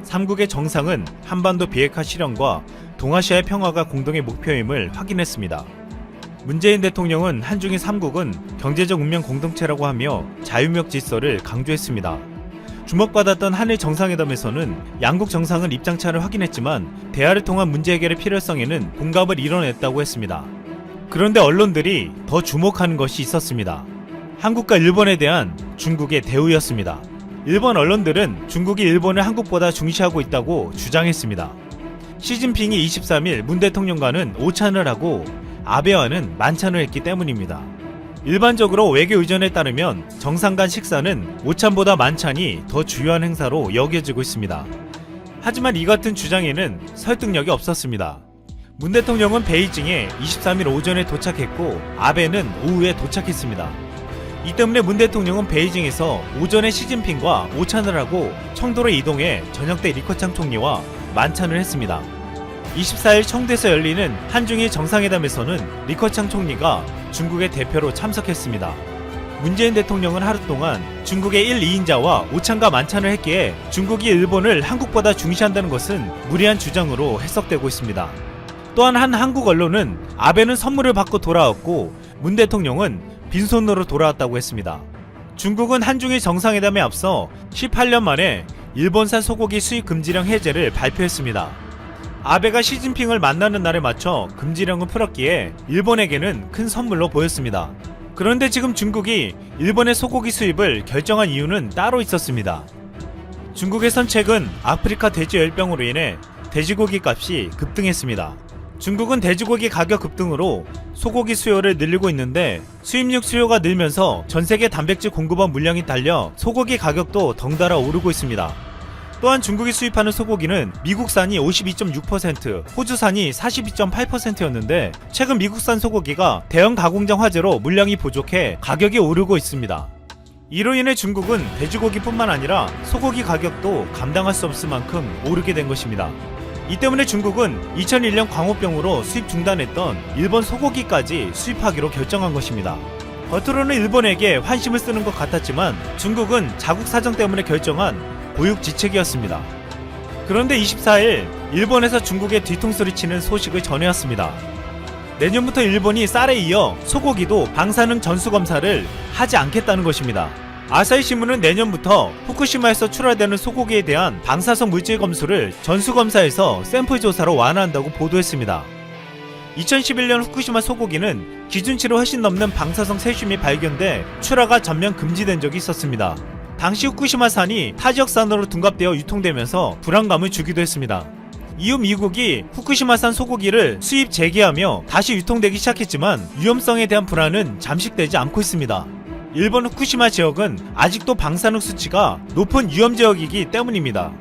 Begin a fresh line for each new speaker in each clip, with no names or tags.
삼국의 정상은 한반도 비핵화 실현과 동아시아의 평화가 공동의 목표임을 확인했습니다. 문재인 대통령은 한중일 3국은 경제적 운명 공동체라고 하며 자유무역 질서를 강조했습니다. 주목받았던 한일 정상회담에서는 양국 정상은 입장차를 확인했지만 대화를 통한 문제 해결의 필요성에는 공감을 이뤄냈다고 했습니다. 그런데 언론들이 더 주목하는 것이 있었습니다. 한국과 일본에 대한 중국의 대우였습니다. 일본 언론들은 중국이 일본을 한국보다 중시하고 있다고 주장했습니다. 시진핑이 23일 문 대통령과는 오찬을 하고 아베와는 만찬을 했기 때문입니다. 일반적으로 외교 의전에 따르면 정상 간 식사는 오찬보다 만찬이 더 주요한 행사로 여겨지고 있습니다. 하지만 이 같은 주장에는 설득력이 없었습니다. 문 대통령은 베이징에 23일 오전에 도착했고 아베는 오후에 도착했습니다. 이 때문에 문 대통령은 베이징에서 오전에 시진핑과 오찬을 하고 청도로 이동해 저녁 때 리커창 총리와 만찬을 했습니다. 24일 청도에서 열리는 한중일 정상회담에서는 리커창 총리가 중국의 대표로 참석했습니다. 문재인 대통령은 하루 동안 중국의 1, 2인자와 오찬과 만찬을 했기에 중국이 일본을 한국보다 중시한다는 것은 무리한 주장으로 해석되고 있습니다. 또한 한 한국 언론은 아베는 선물을 받고 돌아왔고 문 대통령은 빈손으로 돌아왔다고 했습니다. 중국은 한중일 정상회담에 앞서 18년 만에 일본산 소고기 수입 금지령 해제를 발표했습니다. 아베가 시진핑을 만나는 날에 맞춰 금지령을 풀었기에 일본에게는 큰 선물로 보였습니다. 그런데 지금 중국이 일본의 소고기 수입을 결정한 이유는 따로 있었습니다. 중국에선 최근 아프리카 돼지열병으로 인해 돼지고기 값이 급등했습니다. 중국은 돼지고기 가격 급등으로 소고기 수요를 늘리고 있는데 수입육 수요가 늘면서 전세계 단백질 공급원 물량이 딸려 소고기 가격도 덩달아 오르고 있습니다. 또한 중국이 수입하는 소고기는 미국산이 52.6%, 호주산이 42.8%였는데 최근 미국산 소고기가 대형 가공장 화재로 물량이 부족해 가격이 오르고 있습니다. 이로 인해 중국은 돼지고기뿐만 아니라 소고기 가격도 감당할 수 없을 만큼 오르게 된 것입니다. 이 때문에 중국은 2001년 광우병으로 수입 중단했던 일본 소고기까지 수입하기로 결정한 것입니다. 겉으로는 일본에게 환심을 쓰는 것 같았지만 중국은 자국 사정 때문에 결정한 보육지책이었습니다. 그런데 24일 일본에서 중국의 뒤통수를 치는 소식을 전해왔습니다. 내년부터 일본이 쌀에 이어 소고기도 방사능 전수검사를 하지 않겠다는 것입니다. 아사히신문은 내년부터 후쿠시마에서 출하되는 소고기에 대한 방사성 물질 검수를 전수검사에서 샘플 조사로 완화한다고 보도했습니다. 2011년 후쿠시마 소고기는 기준치를 훨씬 넘는 방사성 세슘이 발견돼 출하가 전면 금지된 적이 있었습니다. 당시 후쿠시마산이 타지역산으로 둔갑되어 유통되면서 불안감을 주기도 했습니다. 이후 미국이 후쿠시마산 소고기를 수입 재개하며 다시 유통되기 시작했지만 위험성에 대한 불안은 잠식되지 않고 있습니다. 일본 후쿠시마 지역은 아직도 방사능 수치가 높은 위험지역이기 때문입니다.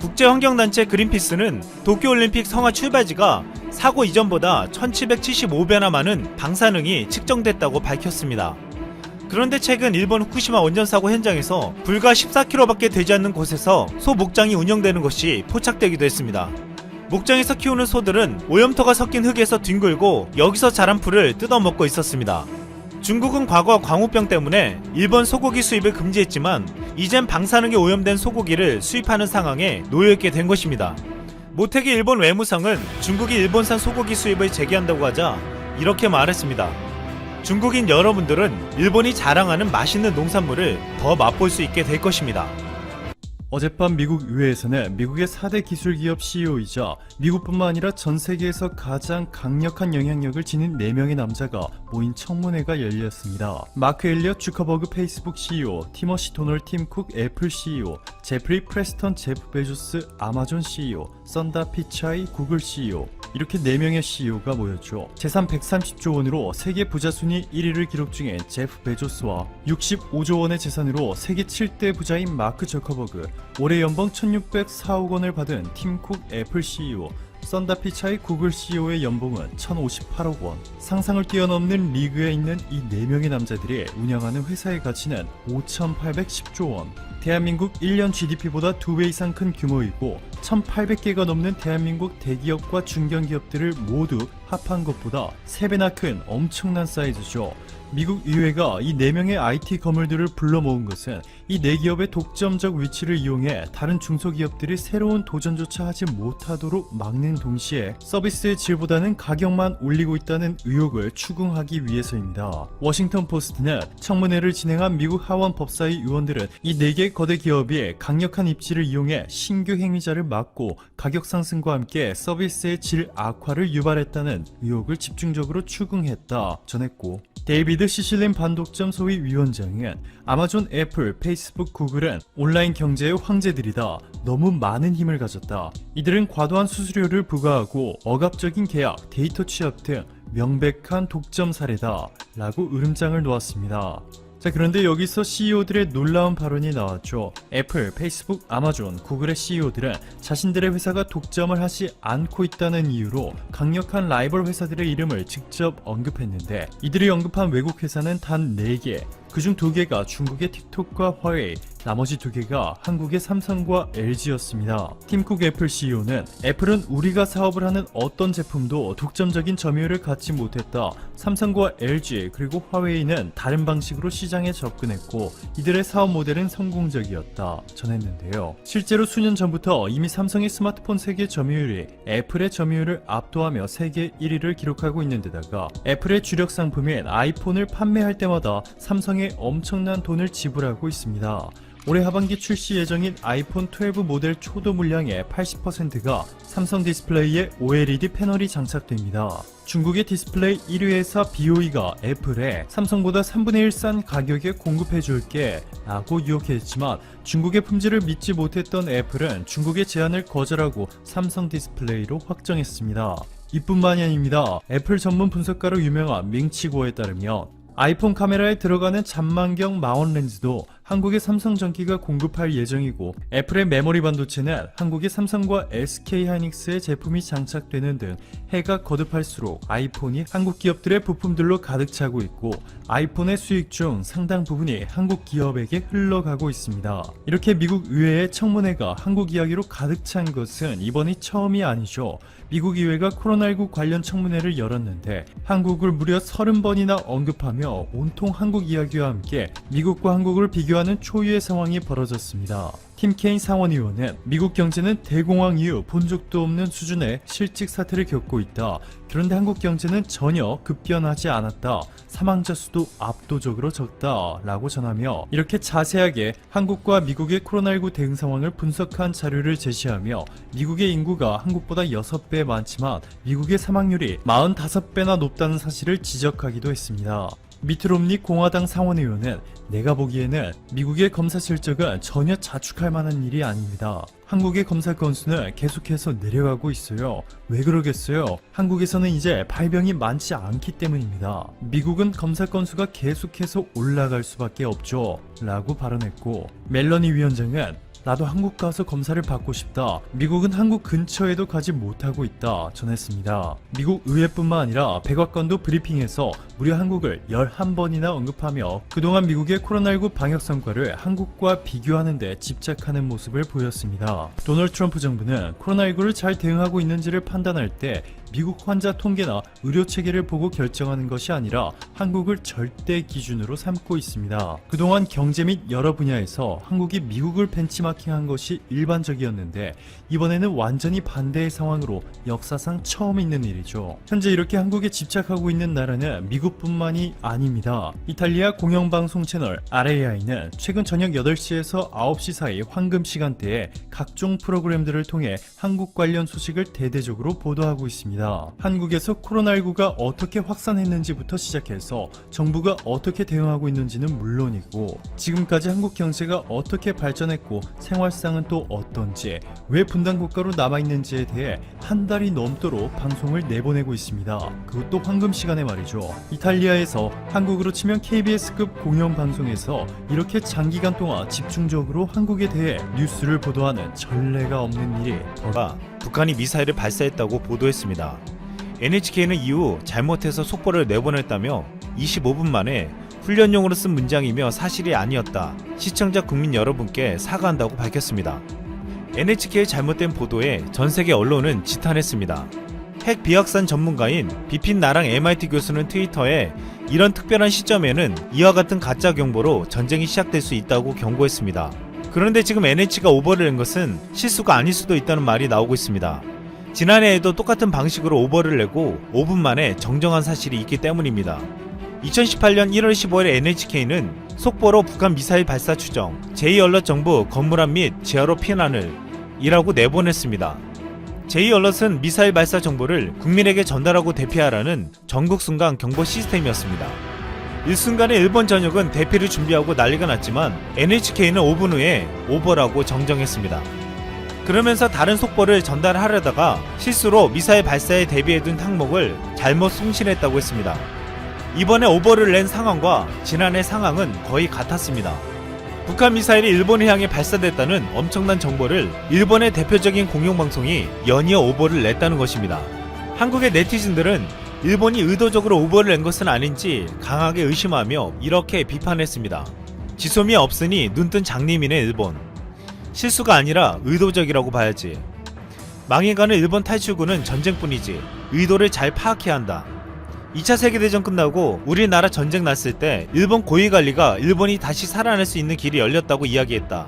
국제환경단체 그린피스는 도쿄올림픽 성화 출발지가 사고 이전보다 1775배나 많은 방사능이 측정됐다고 밝혔습니다. 그런데 최근 일본 후쿠시마 원전 사고 현장에서 불과 14km밖에 되지 않는 곳에서 소 목장이 운영되는 것이 포착되기도 했습니다. 목장에서 키우는 소들은 오염토가 섞인 흙에서 뒹굴고 여기서 자란 풀을 뜯어먹고 있었습니다. 중국은 과거 광우병 때문에 일본 소고기 수입을 금지했지만 이젠 방사능에 오염된 소고기를 수입하는 상황에 놓여있게 된 것입니다. 모태기 일본 외무성은 중국이 일본산 소고기 수입을 재개한다고 하자 이렇게 말했습니다. 중국인 여러분들은 일본이 자랑하는 맛있는 농산물을 더 맛볼 수 있게 될 것입니다.
어젯밤 미국 의회에서는 미국의 4대 기술기업 CEO이자 미국뿐만 아니라 전 세계에서 가장 강력한 영향력을 지닌 4명의 남자가 모인 청문회가 열렸습니다. 마크 엘리엇 주커버그 페이스북 CEO, 티머시 도널 팀 쿡 애플 CEO, 제프리 프레스턴 제프 베조스 아마존 CEO, 썬다 피차이 구글 CEO, 이렇게 4명의 CEO가 모였죠. 재산 130조 원으로 세계 부자 순위 1위를 기록 중인 제프 베조스와 65조 원의 재산으로 세계 7대 부자인 마크 저커버그, 올해 연봉 1604억 원을 받은 팀 쿡 애플 CEO, 썬다 피차이 구글 CEO의 연봉은 1058억 원. 상상을 뛰어넘는 리그에 있는 이 4명의 남자들이 운영하는 회사의 가치는 5810조 원. 대한민국 1년 GDP보다 2배 이상 큰 규모이고 1,800개가 넘는 대한민국 대기업과 중견기업들을 모두 합한 것보다 3배나 큰 엄청난 사이즈죠. 미국 의회가 이 4명의 IT 거물들을 불러 모은 것은 이 4기업의 독점적 위치를 이용해 다른 중소기업들이 새로운 도전조차 하지 못하도록 막는 동시에 서비스의 질보다는 가격만 올리고 있다는 의혹을 추궁하기 위해서입니다. 워싱턴 포스트는 청문회를 진행한 미국 하원 법사위 의원들은 이 4개 거대 기업이 강력한 입지를 이용해 신규 행위자를 막고 가격 상승과 함께 서비스의 질 악화를 유발했다는 의혹을 집중적으로 추궁했다 전했고, 데이비드 시실린 반독점 소위 위원장은 아마존, 애플, 페이스북, 구글은 온라인 경제의 황제들이다. 너무 많은 힘을 가졌다. 이들은 과도한 수수료를 부과하고 억압적인 계약, 데이터 취합 등 명백한 독점 사례다. 라고 으름장을 놓았습니다. 자, 그런데 여기서 CEO들의 놀라운 발언이 나왔죠. 애플, 페이스북, 아마존, 구글의 CEO들은 자신들의 회사가 독점을 하지 않고 있다는 이유로 강력한 라이벌 회사들의 이름을 직접 언급했는데, 이들이 언급한 외국 회사는 단 4개, 그중 2개가 중국의 틱톡과 화웨이, 나머지 2개가 한국의 삼성과 LG였습니다. 팀 쿡 애플 CEO는 애플은 우리가 사업을 하는 어떤 제품도 독점적인 점유율을 갖지 못했다. 삼성과 LG 그리고 화웨이는 다른 방식으로 시장에 접근했고 이들의 사업 모델은 성공적이었다 전했는데요. 실제로 수년 전부터 이미 삼성의 스마트폰 세계 점유율이 애플의 점유율을 압도하며 세계 1위를 기록하고 있는 데다가 애플의 주력 상품인 아이폰을 판매할 때마다 삼성에 엄청난 돈을 지불하고 있습니다. 올해 하반기 출시 예정인 아이폰 12 모델 초도 물량의 80%가 삼성 디스플레이에 OLED 패널이 장착됩니다. 중국의 디스플레이 1위 회사 BOE가 애플에 삼성보다 3분의 1 싼 가격에 공급해줄게 라고 유혹했지만 중국의 품질을 믿지 못했던 애플은 중국의 제안을 거절하고 삼성 디스플레이로 확정했습니다. 이뿐만이 아닙니다. 애플 전문 분석가로 유명한 밍치고에 따르면 아이폰 카메라에 들어가는 잔망경 마원 렌즈도 한국의 삼성전기가 공급할 예정이고, 애플의 메모리 반도체는 한국의 삼성과 SK하이닉스의 제품이 장착되는 등 해가 거듭할수록 아이폰이 한국 기업들의 부품들로 가득 차고 있고, 아이폰의 수익 중 상당 부분이 한국 기업에게 흘러가고 있습니다. 이렇게 미국 의회의 청문회가 한국 이야기로 가득 찬 것은 이번이 처음이 아니죠. 미국 의회가 코로나19 관련 청문회를 열었는데 한국을 무려 30번이나 언급하며 온통 한국 이야기와 함께 미국과 한국을 비교하는 초유의 상황이 벌어졌습니다. 팀 케인 상원의원은 미국 경제는 대공황 이후 본 적도 없는 수준의 실직 사태를 겪고 있다. 그런데 한국 경제는 전혀 급변하지 않았다. 사망자 수도 압도적으로 적다. 라고 전하며 이렇게 자세하게 한국과 미국의 코로나19 대응 상황을 분석한 자료를 제시하며 미국의 인구가 한국보다 6배 많지만 미국의 사망률이 45배나 높다는 사실을 지적하기도 했습니다. 미트 롬니 공화당 상원의원은 내가 보기에는 미국의 검사 실적은 전혀 자축할 만한 일이 아닙니다. 한국의 검사 건수는 계속해서 내려가고 있어요. 왜 그러겠어요? 한국에서는 이제 발병이 많지 않기 때문입니다. 미국은 검사 건수가 계속해서 올라갈 수밖에 없죠. 라고 발언했고, 멜러니 위원장은 나도 한국 가서 검사를 받고 싶다. 미국은 한국 근처에도 가지 못하고 있다 전했습니다. 미국 의회뿐만 아니라 백악관도 브리핑에서 무려 한국을 11번이나 언급하며 그동안 미국의 코로나19 방역 성과를 한국과 비교하는 데 집착하는 모습을 보였습니다. 도널드 트럼프 정부는 코로나19를 잘 대응하고 있는지를 판단할 때 미국 환자 통계나 의료 체계를 보고 결정하는 것이 아니라 한국을 절대 기준으로 삼고 있습니다. 그동안 경제 및 여러 분야에서 한국이 미국을 벤치마킹한 것이 일반적이었는데 이번에는 완전히 반대의 상황으로 역사상 처음 있는 일이죠. 현재 이렇게 한국에 집착하고 있는 나라는 미국뿐만이 아닙니다. 이탈리아 공영방송 채널 RAI는 최근 저녁 8시에서 9시 사이 황금 시간대에 각종 프로그램들을 통해 한국 관련 소식을 대대적으로 보도하고 있습니다. 한국에서 코로나19가 어떻게 확산했는지부터 시작해서 정부가 어떻게 대응하고 있는지는 물론이고 지금까지 한국 경제가 어떻게 발전했고 생활상은 또 어떤지, 왜 분단국가로 남아있는지에 대해 한 달이 넘도록 방송을 내보내고 있습니다. 그것도 황금 시간에 말이죠. 이탈리아에서 한국으로 치면 KBS급 공영방송에서 이렇게 장기간 동안 집중적으로 한국에 대해 뉴스를 보도하는 전례가 없는 일이
북한이 미사일을 발사했다고 보도했습니다. NHK는 이후 잘못해서 속보를 내보냈다며 25분 만에 훈련용으로 쓴 문장이며 사실이 아니었다. 시청자 국민 여러분께 사과한다고 밝혔습니다. NHK의 잘못된 보도에 전세계 언론은 지탄했습니다. 핵 비확산 전문가인 비핀 나랑 MIT 교수는 트위터에 이런 특별한 시점에는 이와 같은 가짜 경보로 전쟁이 시작될 수 있다고 경고했습니다. 그런데 지금 NH가 오버를 낸 것은 실수가 아닐 수도 있다는 말이 나오고 있습니다. 지난해에도 똑같은 방식으로 오버를 내고 5분 만에 정정한 사실이 있기 때문입니다. 2018년 1월 15일 NHK는 속보로 북한 미사일 발사 추정, 제2언럿 정부 건물안 및 지하로 피난을 이라고 내보냈습니다. 제2언럿은 미사일 발사 정보를 국민에게 전달하고 대피하라는 전국 순간 경보 시스템이었습니다. 일순간에 일본 전역은 대피를 준비하고 난리가 났지만 NHK는 5분 후에 오버라고 정정했습니다. 그러면서 다른 속보를 전달하려다가 실수로 미사일 발사에 대비해둔 항목을 잘못 송신했다고 했습니다. 이번에 오버를 낸 상황과 지난해 상황은 거의 같았습니다. 북한 미사일이 일본을 향해 발사됐다는 엄청난 정보를 일본의 대표적인 공영방송이 연이어 오버를 냈다는 것입니다. 한국의 네티즌들은 일본이 의도적으로 오버를 낸 것은 아닌지 강하게 의심하며 이렇게 비판했습니다. 지소미아 없으니 눈뜬 장님이네 일본. 실수가 아니라 의도적이라고 봐야지. 망해가는 일본 탈출구는 전쟁뿐이지 의도를 잘 파악해야 한다. 2차 세계대전 끝나고 우리나라 전쟁 났을 때 일본 고위관리가 일본이 다시 살아날 수 있는 길이 열렸다고 이야기했다.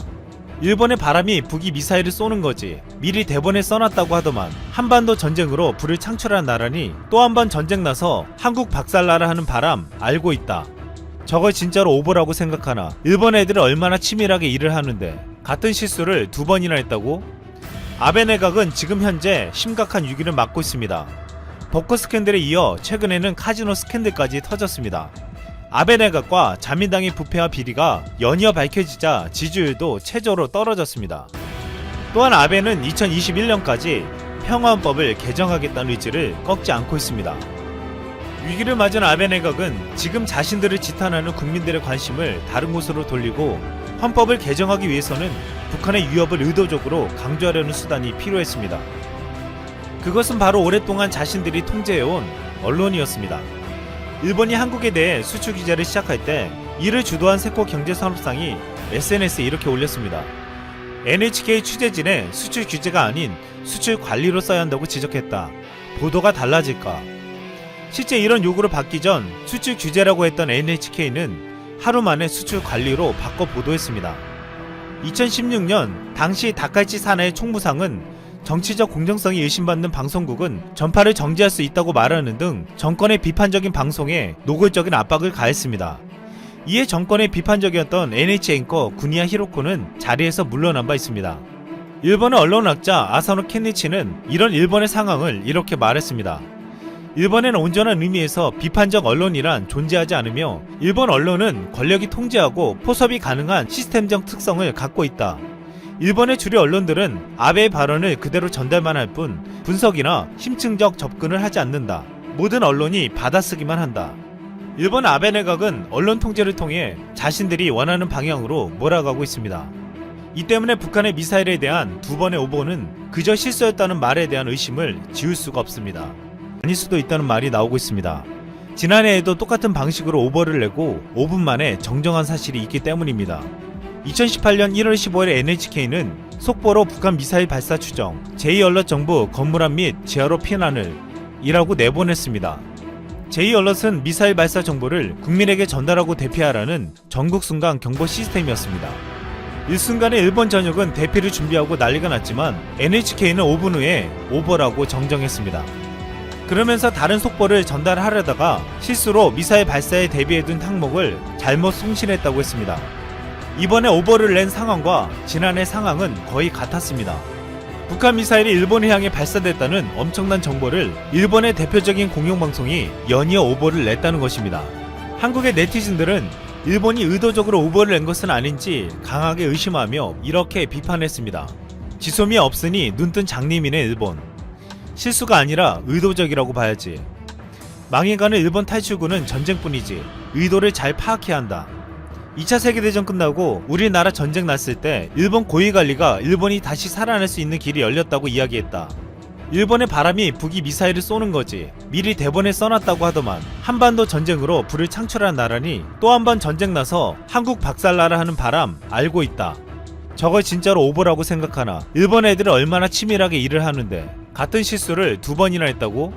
일본의 바람이 북이 미사일을 쏘는 거지 미리 대본에 써놨다고 하더만 한반도 전쟁으로 불을 창출한 나라니 또 한 번 전쟁 나서 한국 박살나라 하는 바람 알고 있다. 저걸 진짜로 오버라고 생각하나. 일본 애들은 얼마나 치밀하게 일을 하는데 같은 실수를 2번이나 했다고? 아베 내각은 지금 현재 심각한 위기를 맞고 있습니다. 벚꽃 스캔들에 이어 최근에는 카지노 스캔들까지 터졌습니다. 아베 내각과 자민당의 부패와 비리가 연이어 밝혀지자 지지율도 최저로 떨어졌습니다. 또한 아베는 2021년까지 평화헌법을 개정하겠다는 의지를 꺾지 않고 있습니다. 위기를 맞은 아베 내각은 지금 자신들을 지탄하는 국민들의 관심을 다른 곳으로 돌리고 헌법을 개정하기 위해서는 북한의 위협을 의도적으로 강조하려는 수단이 필요했습니다. 그것은 바로 오랫동안 자신들이 통제해온 언론이었습니다. 일본이 한국에 대해 수출 규제를 시작할 때 이를 주도한 세코 경제산업상이 SNS에 이렇게 올렸습니다. NHK 취재진의 수출 규제가 아닌 수출 관리로 써야 한다고 지적했다. 보도가 달라질까? 실제 이런 요구를 받기 전 수출 규제라고 했던 NHK는 하루 만에 수출 관리로 바꿔 보도했습니다. 2016년 당시 다카이치 사나의 총무상은 정치적 공정성이 의심받는 방송국은 전파를 정지할 수 있다고 말하는 등 정권의 비판적인 방송에 노골적인 압박을 가했습니다. 이에 정권의 비판적이었던 NH 앵커 구니야 히로코는 자리에서 물러난 바 있습니다. 일본의 언론학자 아사노 켄니치는 이런 일본의 상황을 이렇게 말했습니다. 일본에는 온전한 의미에서 비판적 언론이란 존재하지 않으며 일본 언론은 권력이 통제하고 포섭이 가능한 시스템적 특성을 갖고 있다. 일본의 주류 언론들은 아베의 발언을 그대로 전달만 할 뿐 분석이나 심층적 접근을 하지 않는다. 모든 언론이 받아쓰기만 한다. 일본 아베 내각은 언론 통제를 통해 자신들이 원하는 방향으로 몰아가고 있습니다. 이 때문에 북한의 미사일에 대한 2번의 오버는 그저 실수였다는 말에 대한 의심을 지울 수가 없습니다. 아닐 수도 있다는 말이 나오고 있습니다. 지난해에도 똑같은 방식으로 오버를 내고 5분 만에 정정한 사실이 있기 때문입니다. 2018년 1월 15일 NHK는 속보로 북한 미사일 발사 추정, 제2언럿 정부 건물안 및 지하로 피난을 이라고 내보냈습니다. 제2언럿은 미사일 발사 정보를 국민에게 전달하고 대피하라는 전국 순간 경보 시스템이었습니다. 일순간에 일본 전역은 대피를 준비하고 난리가 났지만 NHK는 5분 후에 오버라고 정정했습니다. 그러면서 다른 속보를 전달하려다가 실수로 미사일 발사에 대비해둔 항목을 잘못 송신했다고 했습니다. 이번에 오버를 낸 상황과 지난해 상황은 거의 같았습니다. 북한 미사일이 일본을 향해 발사됐다는 엄청난 정보를 일본의 대표적인 공영방송이 연이어 오버를 냈다는 것입니다. 한국의 네티즌들은 일본이 의도적으로 오버를 낸 것은 아닌지 강하게 의심하며 이렇게 비판했습니다. 지소미아 없으니 눈뜬 장님이네 일본. 실수가 아니라 의도적이라고 봐야지. 망해가는 일본 탈출구는 전쟁뿐이지 의도를 잘 파악해야 한다. 2차 세계대전 끝나고 우리나라 전쟁 났을 때 일본 고위관리가 일본이 다시 살아날 수 있는 길이 열렸다고 이야기했다. 일본의 바람이 북이 미사일을 쏘는 거지. 미리 대본에 써놨다고 하더만. 한반도 전쟁으로 불을 창출한 나라니 또 한 번 전쟁 나서 한국 박살나라 하는 바람 알고 있다. 저걸 진짜로 오보라고 생각하나? 일본 애들은 얼마나 치밀하게 일을 하는데 같은 실수를 2번이나 했다고?